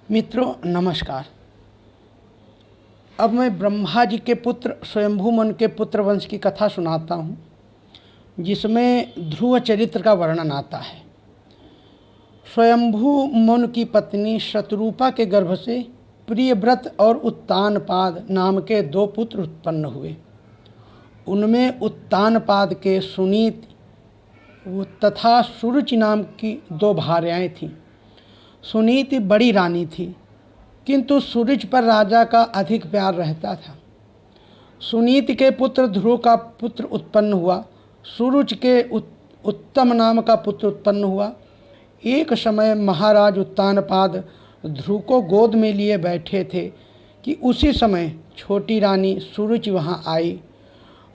मित्रों नमस्कार। अब मैं ब्रह्मा जी के पुत्र स्वयंभू मनु के पुत्र वंश की कथा सुनाता हूँ, जिसमें ध्रुव चरित्र का वर्णन आता है। स्वयंभू मनु की पत्नी शतरूपा के गर्भ से प्रियव्रत और उत्तानपाद नाम के दो पुत्र उत्पन्न हुए। उनमें उत्तानपाद के सुनीति तथा सुरुचि नाम की दो भार्याएं थीं। सुनीति बड़ी रानी थी, किंतु सुरुचि पर राजा का अधिक प्यार रहता था। सुनीति के पुत्र ध्रुव का पुत्र उत्पन्न हुआ। सुरुचि के उत्तम नाम का पुत्र उत्पन्न हुआ। एक समय महाराज उत्तानपाद ध्रुव को गोद में लिए बैठे थे कि उसी समय छोटी रानी सुरुचि वहाँ आई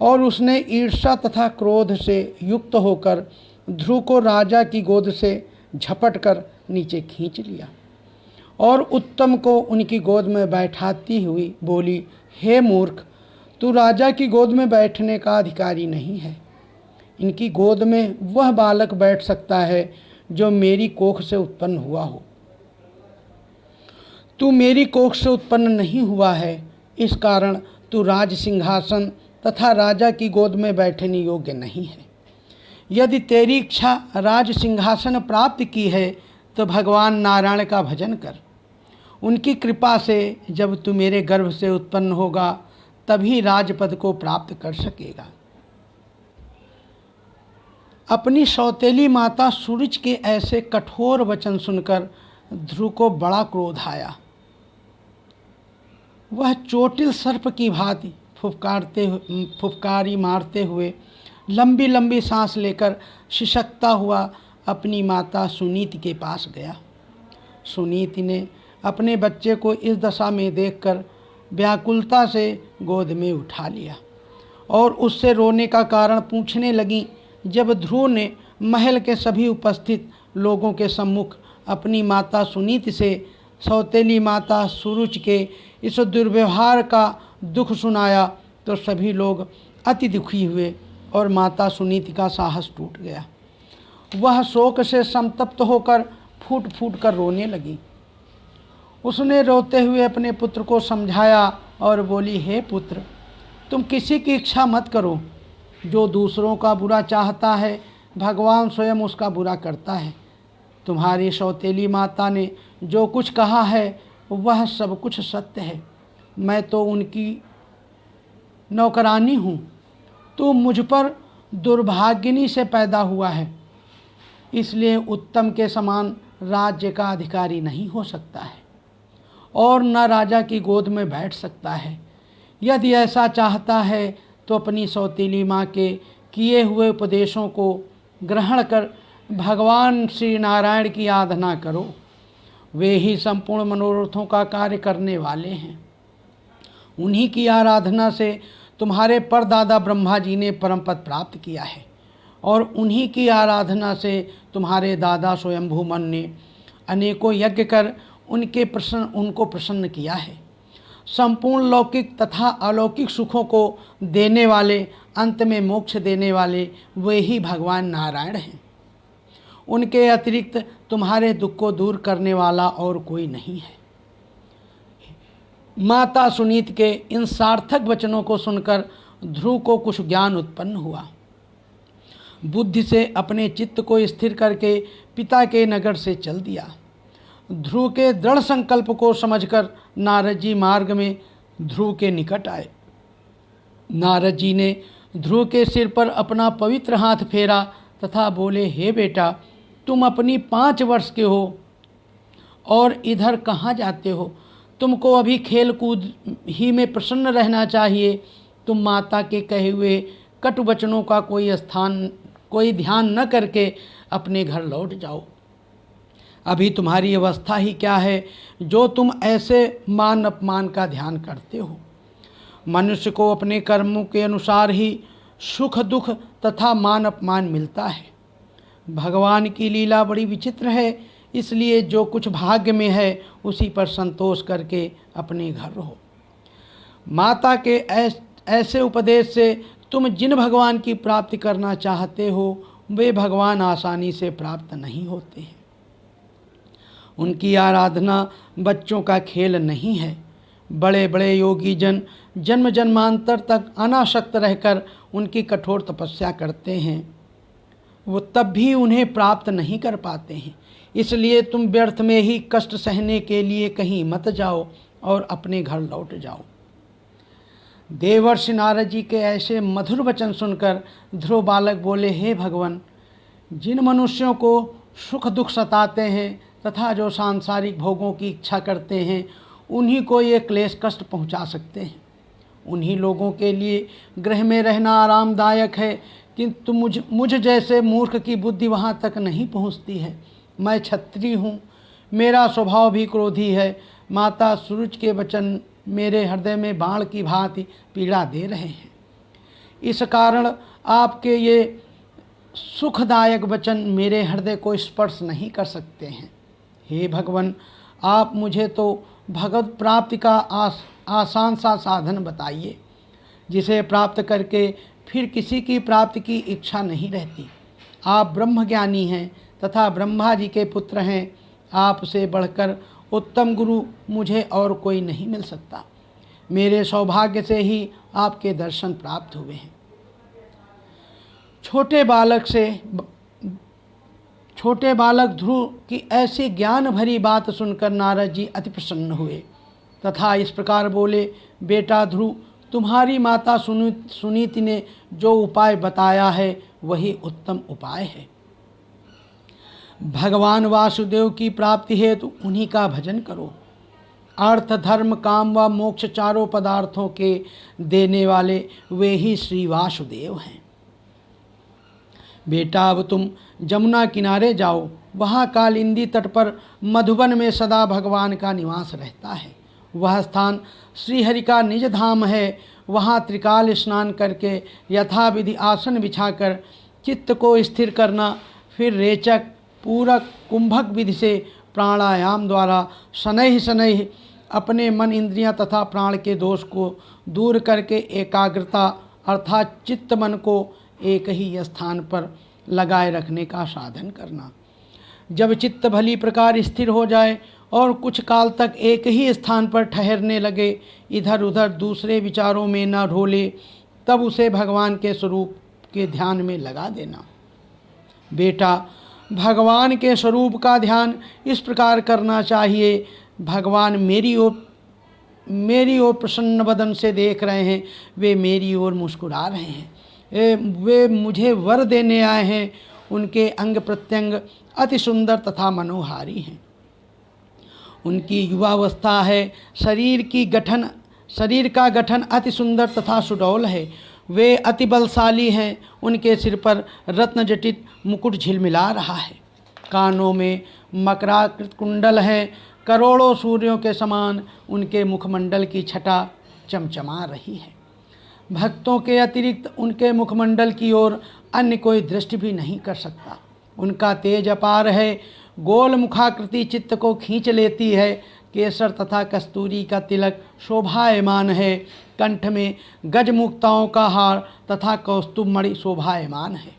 और उसने ईर्ष्या तथा क्रोध से युक्त होकर ध्रुव को राजा की गोद से झपट कर नीचे खींच लिया और उत्तम को उनकी गोद में बैठाती हुई बोली, हे मूर्ख, तू राजा की गोद में बैठने का अधिकारी नहीं है। इनकी गोद में वह बालक बैठ सकता है जो मेरी कोख से उत्पन्न हुआ हो। तू मेरी कोख से उत्पन्न नहीं हुआ है, इस कारण तू राज सिंहासन तथा राजा की गोद में बैठने योग्य नहीं है। यदि तेरी इच्छा राज सिंहासन प्राप्त की है तो भगवान नारायण का भजन कर। उनकी कृपा से जब तू मेरे गर्भ से उत्पन्न होगा तभी राजपद को प्राप्त कर सकेगा। अपनी सौतेली माता सुरुचि के ऐसे कठोर वचन सुनकर ध्रुव को बड़ा क्रोध आया। वह चोटिल सर्प की भांति फुफकारी मारते हुए लंबी लंबी सांस लेकर सिसकता हुआ अपनी माता सुनीति के पास गया। सुनीति ने अपने बच्चे को इस दशा में देखकर व्याकुलता से गोद में उठा लिया और उससे रोने का कारण पूछने लगी। जब ध्रुव ने महल के सभी उपस्थित लोगों के सम्मुख अपनी माता सुनीति से सौतेली माता सुरुचि के इस दुर्व्यवहार का दुख सुनाया तो सभी लोग अति दुखी हुए और माता सुनीति का साहस टूट गया। वह शोक से संतप्त होकर फूट फूट कर रोने लगी। उसने रोते हुए अपने पुत्र को समझाया और बोली, हे पुत्र, तुम किसी की इच्छा मत करो। जो दूसरों का बुरा चाहता है भगवान स्वयं उसका बुरा करता है। तुम्हारी सौतेली माता ने जो कुछ कहा है वह सब कुछ सत्य है। मैं तो उनकी नौकरानी हूँ। तू मुझ पर दुर्भाग्यनी से पैदा हुआ है, इसलिए उत्तम के समान राज्य का अधिकारी नहीं हो सकता है और न राजा की गोद में बैठ सकता है। यदि ऐसा चाहता है तो अपनी सौतेली माँ के किए हुए उपदेशों को ग्रहण कर भगवान श्री नारायण की आराधना करो। वे ही संपूर्ण मनोरथों का कार्य करने वाले हैं। उन्हीं की आराधना से तुम्हारे परदादा ब्रह्मा जी ने परम पद प्राप्त किया है और उन्हीं की आराधना से तुम्हारे दादा स्वयंभू मनु ने अनेकों यज्ञ कर उनको प्रसन्न किया है। संपूर्ण लौकिक तथा अलौकिक सुखों को देने वाले, अंत में मोक्ष देने वाले वे ही भगवान नारायण हैं। उनके अतिरिक्त तुम्हारे दुख को दूर करने वाला और कोई नहीं है। माता सुनीति के इन सार्थक वचनों को सुनकर ध्रुव को कुछ ज्ञान उत्पन्न हुआ। बुद्धि से अपने चित्त को स्थिर करके पिता के नगर से चल दिया। ध्रुव के दृढ़ संकल्प को समझकर नारद जी मार्ग में ध्रुव के निकट आए। नारद जी ने ध्रुव के सिर पर अपना पवित्र हाथ फेरा तथा बोले, हे बेटा, तुम अपनी 5 वर्ष के हो और इधर कहाँ जाते हो? तुमको अभी खेल कूद ही में प्रसन्न रहना चाहिए। तुम माता के कहे हुए कटु वचनों का कोई ध्यान न करके अपने घर लौट जाओ। अभी तुम्हारी अवस्था ही क्या है जो तुम ऐसे मान अपमान का ध्यान करते हो। मनुष्य को अपने कर्मों के अनुसार ही सुख दुख तथा मान अपमान मिलता है। भगवान की लीला बड़ी विचित्र है, इसलिए जो कुछ भाग्य में है उसी पर संतोष करके अपने घर रहो। माता के ऐसे उपदेश से तुम जिन भगवान की प्राप्ति करना चाहते हो वे भगवान आसानी से प्राप्त नहीं होते हैं। उनकी आराधना बच्चों का खेल नहीं है। बड़े बड़े योगी जन जन्म जन्मांतर तक अनासक्त रहकर उनकी कठोर तपस्या करते हैं, वो तब भी उन्हें प्राप्त नहीं कर पाते हैं। इसलिए तुम व्यर्थ में ही कष्ट सहने के लिए कहीं मत जाओ और अपने घर लौट जाओ। देवर्षि नारद जी के ऐसे मधुर वचन सुनकर ध्रुव बालक बोले, हे भगवान, जिन मनुष्यों को सुख दुख सताते हैं तथा जो सांसारिक भोगों की इच्छा करते हैं, उन्हीं को ये क्लेश कष्ट पहुंचा सकते हैं। उन्हीं लोगों के लिए गृह में रहना आरामदायक है, किंतु मुझ जैसे मूर्ख की बुद्धि वहाँ तक नहीं पहुँचती है। मैं क्षत्रिय हूँ, मेरा स्वभाव भी क्रोधी है। माता सूरज के वचन मेरे हृदय में बाण की भांति पीड़ा दे रहे हैं। इस कारण आपके ये सुखदायक वचन मेरे हृदय को स्पर्श नहीं कर सकते हैं। हे भगवान, आप मुझे तो भगवत प्राप्ति का आसान सा साधन बताइए, जिसे प्राप्त करके फिर किसी की प्राप्ति की इच्छा नहीं रहती। आप ब्रह्मज्ञानी हैं तथा ब्रह्मा जी के पुत्र हैं। आपसे बढ़कर उत्तम गुरु मुझे और कोई नहीं मिल सकता। मेरे सौभाग्य से ही आपके दर्शन प्राप्त हुए हैं। छोटे बालक ध्रुव की ऐसी ज्ञान भरी बात सुनकर नारद जी अति प्रसन्न हुए तथा इस प्रकार बोले, बेटा ध्रुव, तुम्हारी माता सुनीति ने जो उपाय बताया है वही उत्तम उपाय है। भगवान वासुदेव की प्राप्ति हेतु उन्हीं का भजन करो। अर्थ धर्म काम व मोक्ष चारों पदार्थों के देने वाले वे ही श्री वासुदेव हैं। बेटा, अब तुम जमुना किनारे जाओ। वहाँ कालिंदी तट पर मधुबन में सदा भगवान का निवास रहता है। वह स्थान श्रीहरि का निज धाम है। वहाँ त्रिकाल स्नान करके यथाविधि आसन बिछाकर चित्त को स्थिर करना, फिर रेचक पूरक कुंभक विधि से प्राणायाम द्वारा शनैः शनैः अपने मन इंद्रियां तथा प्राण के दोष को दूर करके एकाग्रता अर्थात चित्त मन को एक ही स्थान पर लगाए रखने का साधन करना। जब चित्त भली प्रकार स्थिर हो जाए और कुछ काल तक एक ही स्थान पर ठहरने लगे, इधर उधर दूसरे विचारों में न ढोले, तब उसे भगवान के स्वरूप के ध्यान में लगा देना। बेटा, भगवान के स्वरूप का ध्यान इस प्रकार करना चाहिए। भगवान मेरी ओर प्रसन्न बदन से देख रहे हैं, वे मेरी ओर मुस्कुरा रहे हैं, वे मुझे वर देने आए हैं। उनके अंग प्रत्यंग अति सुंदर तथा मनोहारी हैं। उनकी युवावस्था है। शरीर का गठन अति सुंदर तथा सुडौल है। वे अति बलशाली हैं। उनके सिर पर रत्न जटित मुकुट झिलमिला रहा है। कानों में मकराकृत कुंडल हैं। करोड़ों सूर्यों के समान उनके मुखमंडल की छटा चमचमा रही है। भक्तों के अतिरिक्त उनके मुखमंडल की ओर अन्य कोई दृष्टि भी नहीं कर सकता। उनका तेज अपार है। गोल मुखाकृति चित्त को खींच लेती है। केसर तथा कस्तूरी का तिलक शोभायमान है। कंठ में गजमुक्ताओं का हार तथा कौस्तुभ मणि शोभायमान है।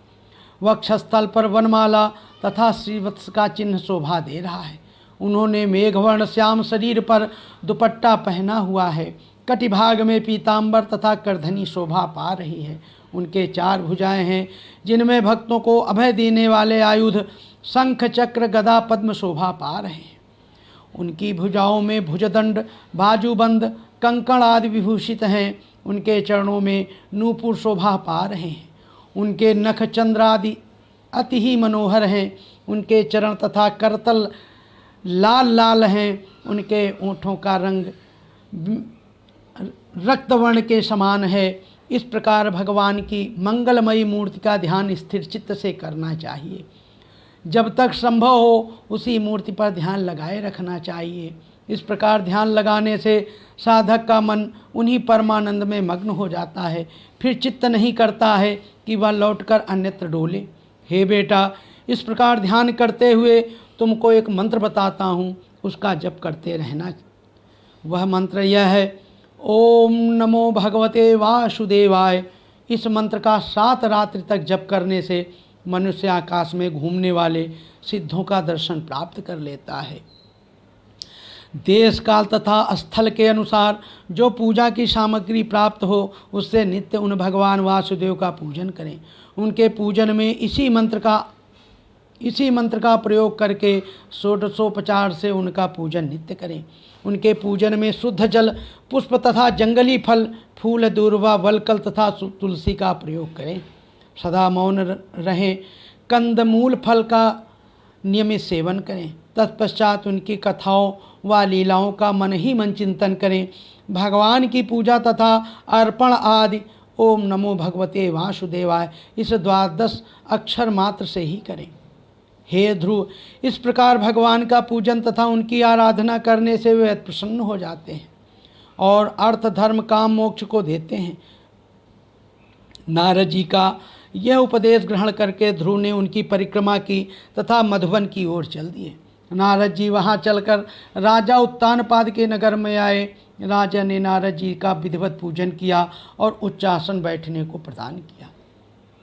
वक्षस्थल पर वनमाला तथा श्रीवत्स का चिन्ह शोभा दे रहा है। उन्होंने मेघवर्ण श्याम शरीर पर दुपट्टा पहना हुआ है। कटिभाग में पीताम्बर तथा करधनी शोभा पा रही है। उनके 4 भुजाएं हैं, जिनमें भक्तों को अभय देने वाले आयुध शंख चक्र गदा पद्म शोभा पा रहे हैं। उनकी भुजाओं में भुजदंड बाजूबंद कंकण आदि विभूषित हैं। उनके चरणों में नूपुर शोभा पा रहे हैं। उनके नख चंद्र आदि अति ही मनोहर हैं। उनके चरण तथा करतल लाल लाल हैं। उनके ओंठों का रंग रक्तवर्ण के समान है। इस प्रकार भगवान की मंगलमयी मूर्ति का ध्यान स्थिर चित्त से करना चाहिए। जब तक संभव हो उसी मूर्ति पर ध्यान लगाए रखना चाहिए। इस प्रकार ध्यान लगाने से साधक का मन उन्हीं परमानंद में मग्न हो जाता है। फिर चित्त नहीं करता है कि वह लौटकर अन्यत्र डोले। हे बेटा, इस प्रकार ध्यान करते हुए तुमको एक मंत्र बताता हूँ, उसका जप करते रहना। वह मंत्र यह है, ओम नमो भगवते वासुदेवाय। इस मंत्र का 7 रात्रि तक जप करने से मनुष्य आकाश में घूमने वाले सिद्धों का दर्शन प्राप्त कर लेता है। देश काल तथा स्थल के अनुसार जो पूजा की सामग्री प्राप्त हो उससे नित्य उन भगवान वासुदेव का पूजन करें। उनके पूजन में इसी मंत्र का प्रयोग करके षोडशोपचार से उनका पूजन नित्य करें। उनके पूजन में शुद्ध जल, पुष्प तथा जंगली फल, फूल, दूर्वा, वलकल तथा तुलसी का प्रयोग करें। सदा मौन रहें। कंदमूल फल का नियमित सेवन करें। तत्पश्चात उनकी कथाओं व लीलाओं का मन ही मन चिंतन करें। भगवान की पूजा तथा अर्पण आदि ओम नमो भगवते वासुदेवाय इस 12 अक्षर मात्र से ही करें। हे ध्रुव, इस प्रकार भगवान का पूजन तथा उनकी आराधना करने से वे प्रसन्न हो जाते हैं और अर्थ, धर्म, काम, मोक्ष को देते हैं। नारद जी का यह उपदेश ग्रहण करके ध्रुव ने उनकी परिक्रमा की तथा मधुबन की ओर चल दिए। नारद जी वहाँ चलकर राजा उत्तानपाद के नगर में आए। राजा ने नारद जी का विधिवत पूजन किया और उच्चासन बैठने को प्रदान किया।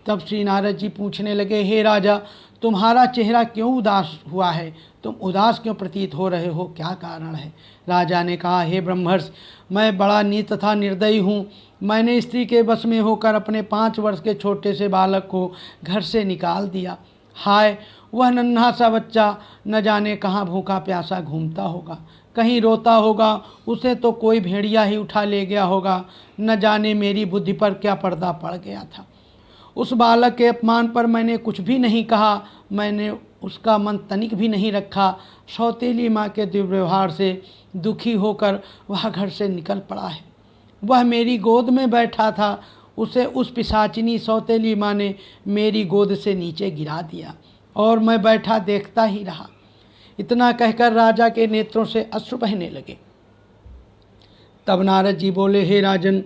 तब श्री नारद जी पूछने लगे, हे राजा, तुम्हारा चेहरा क्यों उदास हुआ है? तुम उदास क्यों प्रतीत हो रहे हो? क्या कारण है? राजा ने कहा, हे ब्रह्मर्षि, मैं बड़ा नीच तथा निर्दयी हूँ। मैंने स्त्री के वश में होकर अपने 5 वर्ष के छोटे से बालक को घर से निकाल दिया। हाय, वह नन्हा सा बच्चा न जाने कहाँ भूखा प्यासा घूमता होगा, कहीं रोता होगा, उसे तो कोई भेड़िया ही उठा ले गया होगा। न जाने मेरी बुद्धि पर क्या पर्दा पड़ गया था। उस बालक के अपमान पर मैंने कुछ भी नहीं कहा, मैंने उसका मन तनिक भी नहीं रखा। सौतेली माँ के दुर्व्यवहार से दुखी होकर वह घर से निकल पड़ा है। वह मेरी गोद में बैठा था, उसे उस पिशाचिनी सौतेली माँ ने मेरी गोद से नीचे गिरा दिया और मैं बैठा देखता ही रहा। इतना कहकर राजा के नेत्रों से अश्रु बहने लगे। तब नारद जी बोले, हे राजन,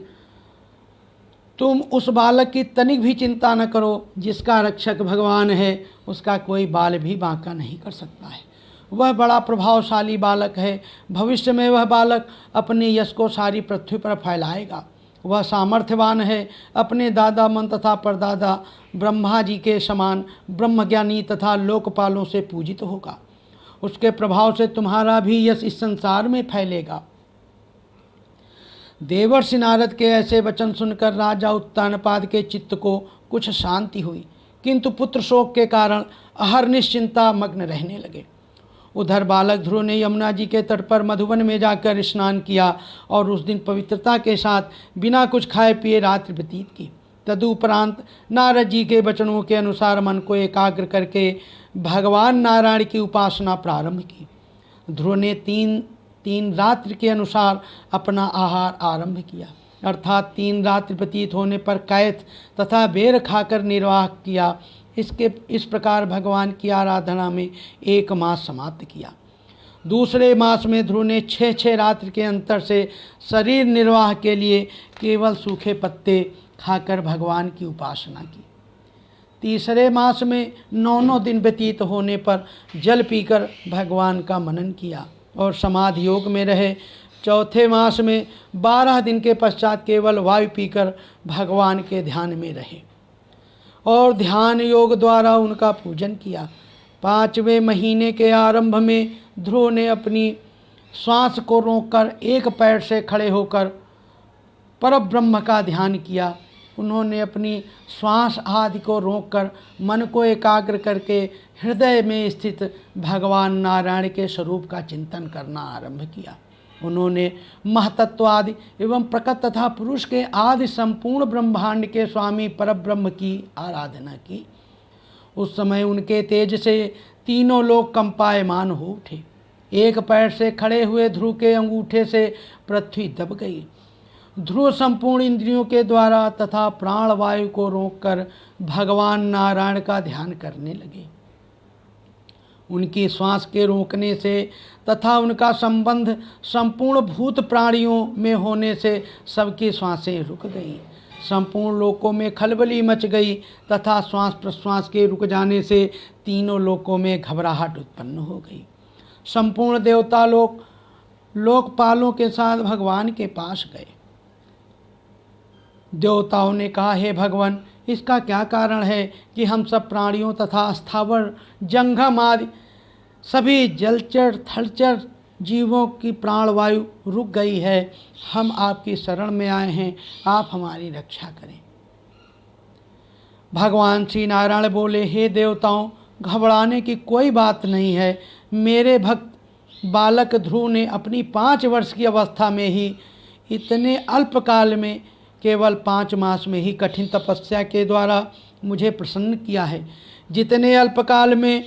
तुम उस बालक की तनिक भी चिंता न करो। जिसका रक्षक भगवान है उसका कोई बाल भी बांका नहीं कर सकता है। वह बड़ा प्रभावशाली बालक है। भविष्य में वह बालक अपने यश को सारी पृथ्वी पर फैलाएगा। वह सामर्थ्यवान है। अपने दादा मन तथा परदादा ब्रह्मा जी के समान ब्रह्मज्ञानी तथा लोकपालों से पूजित होगा। उसके प्रभाव से तुम्हारा भी यश इस संसार में फैलेगा। देवर्षि नारद के ऐसे वचन सुनकर राजा उत्तानपाद के चित्त को कुछ शांति हुई, किंतु पुत्र शोक के कारण अहर्निश चिंता मग्न रहने लगे। उधर बालक ध्रुव ने यमुना जी के तट पर मधुबन में जाकर स्नान किया और उस दिन पवित्रता के साथ बिना कुछ खाए पिए रात्रि व्यतीत की। तदुपरांत नारद जी के वचनों के अनुसार मन को एकाग्र करके भगवान नारायण की उपासना प्रारंभ की। ध्रुव ने तीन रात्रि के अनुसार अपना आहार आरंभ किया, अर्थात 3 रात्रि व्यतीत होने पर कैथ तथा बेर खाकर निर्वाह किया। इस प्रकार भगवान की आराधना में 1 मास समाप्त किया। दूसरे मास में ध्रुव ने 6 रात्रि के अंतर से शरीर निर्वाह के लिए केवल सूखे पत्ते खाकर भगवान की उपासना की। तीसरे मास में 9 दिन व्यतीत होने पर जल पीकर भगवान का मनन किया और समाधि योग में रहे। चौथे मास में 12 दिन के पश्चात केवल वायु पीकर भगवान के ध्यान में रहे और ध्यान योग द्वारा उनका पूजन किया। 5वें महीने के आरंभ में ध्रुव ने अपनी श्वास को रोककर एक पैर से खड़े होकर परब्रह्म का ध्यान किया। उन्होंने अपनी श्वास आदि को रोककर मन को एकाग्र करके हृदय में स्थित भगवान नारायण के स्वरूप का चिंतन करना आरंभ किया। उन्होंने महतत्व आदि एवं प्रकृति तथा पुरुष के आदि संपूर्ण ब्रह्मांड के स्वामी परब्रह्म की आराधना की। उस समय उनके तेज से तीनों लोग कंपायमान हो उठे। एक पैर से खड़े हुए ध्रुव के अंगूठे से पृथ्वी दब गई। ध्रुव संपूर्ण इंद्रियों के द्वारा तथा प्राण वायु को रोककर भगवान नारायण का ध्यान करने लगे। उनकी श्वास के रोकने से तथा उनका संबंध संपूर्ण भूत प्राणियों में होने से सबकी श्वासें रुक गईं। संपूर्ण लोकों में खलबली मच गई तथा श्वास प्रश्वास के रुक जाने से तीनों लोकों में घबराहट उत्पन्न हो गई। संपूर्ण देवता लोग लोकपालों के साथ भगवान के पास गए। देवताओं ने कहा, हे भगवान, इसका क्या कारण है कि हम सब प्राणियों तथा स्थावर जंगम आदि सभी जलचर थलचर जीवों की प्राणवायु रुक गई है। हम आपकी शरण में आए हैं, आप हमारी रक्षा करें। भगवान श्री नारायण बोले, हे देवताओं, घबराने की कोई बात नहीं है। मेरे भक्त बालक ध्रुव ने अपनी 5 वर्ष की अवस्था में ही, इतने अल्पकाल में, केवल 5 मास में ही कठिन तपस्या के द्वारा मुझे प्रसन्न किया है। जितने अल्पकाल में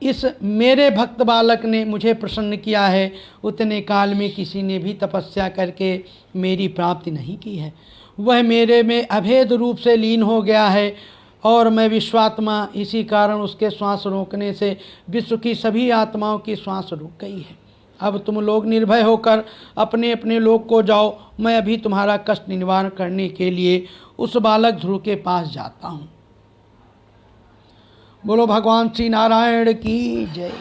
इस मेरे भक्त बालक ने मुझे प्रसन्न किया है, उतने काल में किसी ने भी तपस्या करके मेरी प्राप्ति नहीं की है। वह मेरे में अभेद रूप से लीन हो गया है और मैं विश्वात्मा, इसी कारण उसके श्वास रोकने से विश्व की सभी आत्माओं की श्वास रुक गई है। अब तुम लोग निर्भय होकर अपने अपने लोक को जाओ। मैं अभी तुम्हारा कष्ट निवारण करने के लिए उस बालक ध्रुव के पास जाता हूँ। बोलो भगवान श्री नारायण की जय।